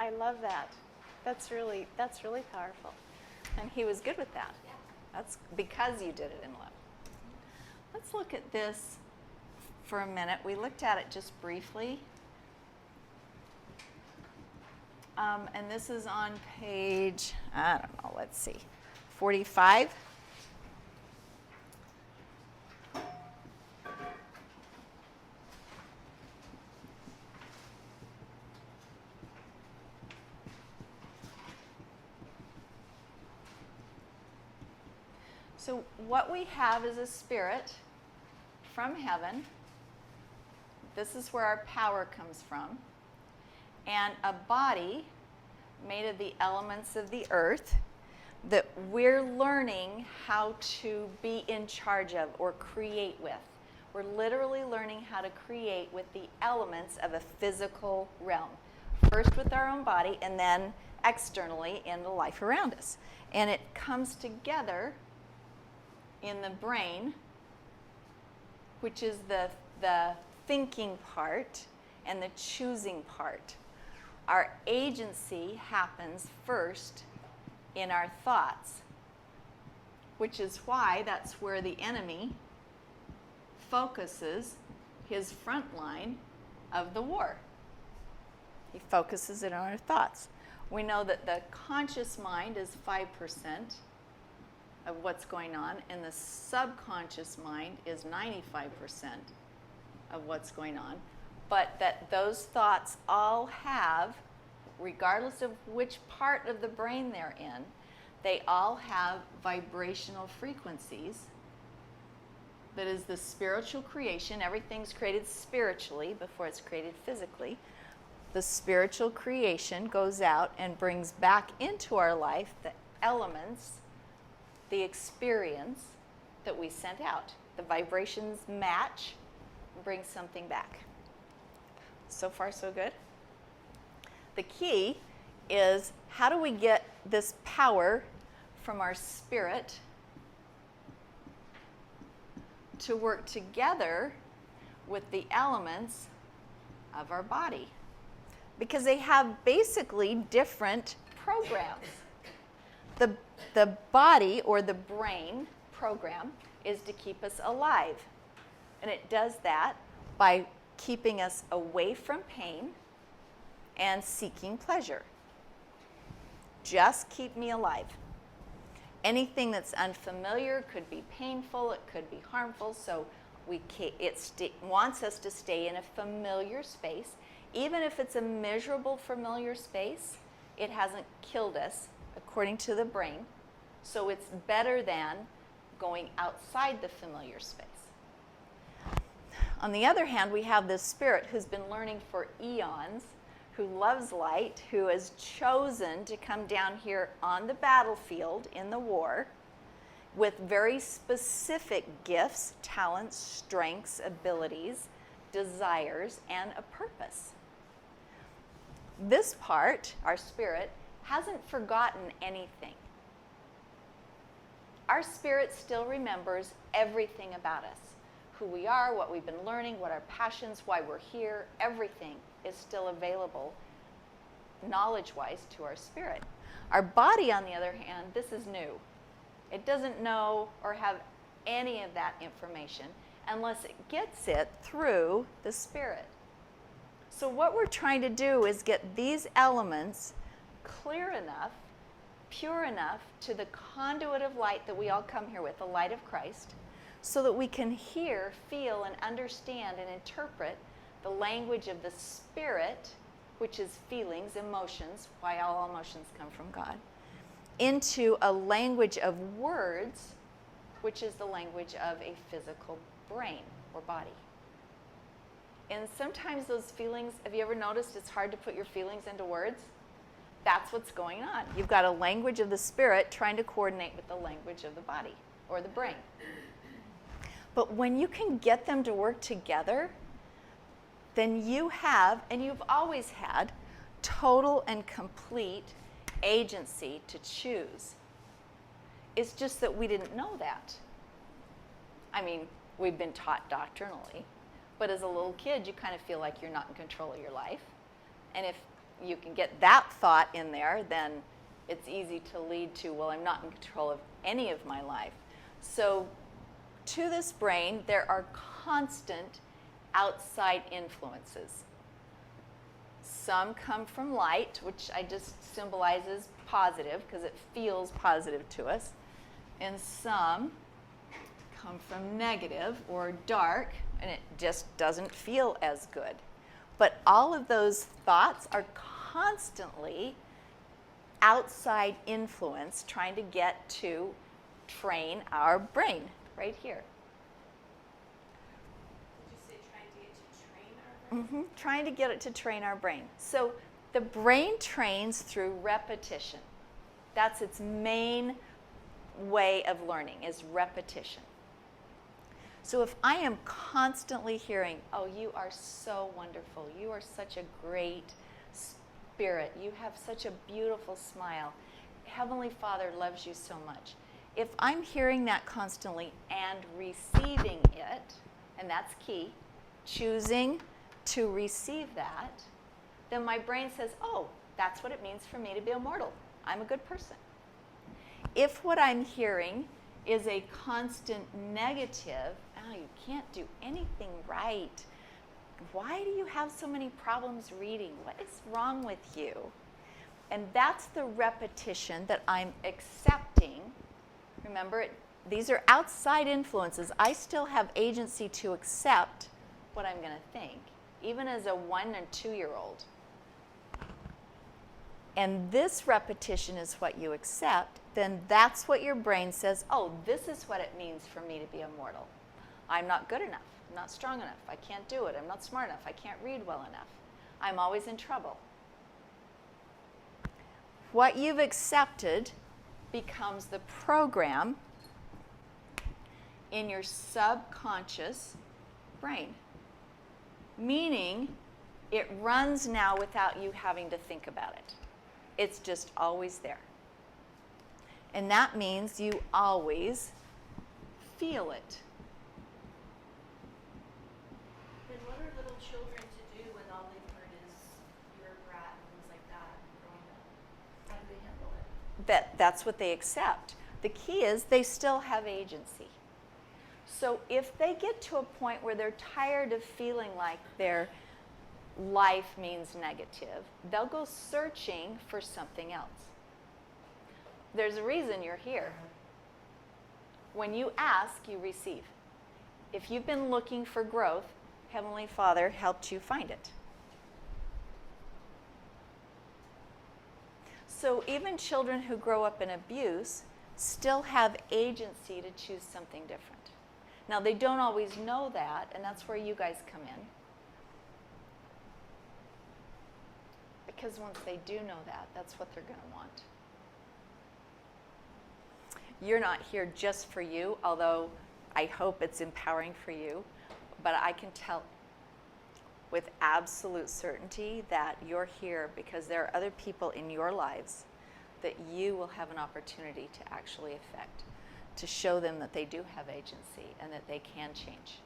I love that. That's really powerful. And he was good with that. That's because you did it in love. Let's look at this for a minute. We looked at it just briefly. And this is on page, I don't know, let's see, 45. So what we have is a spirit from heaven. This is where our power comes from. And a body made of the elements of the earth that we're learning how to be in charge of or create with. We're literally learning how to create with the elements of a physical realm. First with our own body and then externally in the life around us. And it comes together in the brain, which is the thinking part and the choosing part. Our agency happens first in our thoughts, which is why that's where the enemy focuses his front line of the war. He focuses it on our thoughts. We know that the conscious mind is 5% of what's going on, and the subconscious mind is 95% of what's going on. But that those thoughts all have, regardless of which part of the brain they're in, they all have vibrational frequencies. That is the spiritual creation. Everything's created spiritually before it's created physically. The spiritual creation goes out and brings back into our life the elements, the experience that we sent out. The vibrations match and bring something back. So far, so good. The key is, how do we get this power from our spirit to work together with the elements of our body? Because they have basically different programs. The body, or the brain program, is to keep us alive. And it does that by keeping us away from pain and seeking pleasure. Just keep me alive. Anything that's unfamiliar could be painful, it could be harmful, so it wants us to stay in a familiar space. Even if it's a miserable familiar space, it hasn't killed us, according to the brain. So it's better than going outside the familiar space. On the other hand, we have this spirit who's been learning for eons, who loves light, who has chosen to come down here on the battlefield in the war with very specific gifts, talents, strengths, abilities, desires, and a purpose. This part, our spirit, hasn't forgotten anything. Our spirit still remembers everything about us. Who we are, what we've been learning, what our passions, why we're here, everything is still available knowledge-wise to our spirit. Our body, on the other hand, this is new. It doesn't know or have any of that information unless it gets it through the spirit. So what we're trying to do is get these elements clear enough, pure enough to the conduit of light that we all come here with, the light of Christ, so that we can hear, feel, and understand and interpret the language of the spirit, which is feelings, emotions, why all emotions come from God, into a language of words, which is the language of a physical brain or body. And sometimes those feelings, have you ever noticed it's hard to put your feelings into words? That's what's going on. You've got a language of the spirit trying to coordinate with the language of the body or the brain. But when you can get them to work together, then you have, and you've always had, total and complete agency to choose. It's just that we didn't know that. I mean, we've been taught doctrinally, but as a little kid, you kind of feel like you're not in control of your life. And if you can get that thought in there, then it's easy to lead to, well, I'm not in control of any of my life. So to this brain, there are constant outside influences. Some come from light, which I just symbolize as positive because it feels positive to us. And some come from negative or dark, and it just doesn't feel as good. But all of those thoughts are constantly outside influence trying to get to train our brain right here. Did you say trying to get to train our brain? Trying to get it to train our brain. So the brain trains through repetition. That's its main way of learning, is repetition. So if I am constantly hearing, oh, you are so wonderful, you are such a great spirit, you have such a beautiful smile, Heavenly Father loves you so much. If I'm hearing that constantly and receiving it, and that's key, choosing to receive that, then my brain says, oh, that's what it means for me to be immortal. I'm a good person. If what I'm hearing is a constant negative, oh, you can't do anything right. Why do you have so many problems reading? What is wrong with you? And that's the repetition that I'm accepting. Remember, these are outside influences. I still have agency to accept what I'm going to think, even as a 1 and 2-year-old. And this repetition is what you accept, then that's what your brain says, oh, this is what it means for me to be immortal. I'm not good enough. I'm not strong enough. I can't do it. I'm not smart enough. I can't read well enough. I'm always in trouble. What you've accepted becomes the program in your subconscious brain, meaning it runs now without you having to think about it. It's just always there. And that means you always feel it. Then what are little children to do when all they've heard is you're a brat and things like that growing up? How do they handle it? That's what they accept. The key is they still have agency. So if they get to a point where they're tired of feeling like their life means negative, they'll go searching for something else. There's a reason you're here. When you ask, you receive. If you've been looking for growth, Heavenly Father helped you find it. So even children who grow up in abuse still have agency to choose something different. Now, they don't always know that, and that's where you guys come in. Because once they do know that, that's what they're going to want. You're not here just for you, although I hope it's empowering for you. But I can tell with absolute certainty that you're here because there are other people in your lives that you will have an opportunity to actually affect, to show them that they do have agency and that they can change.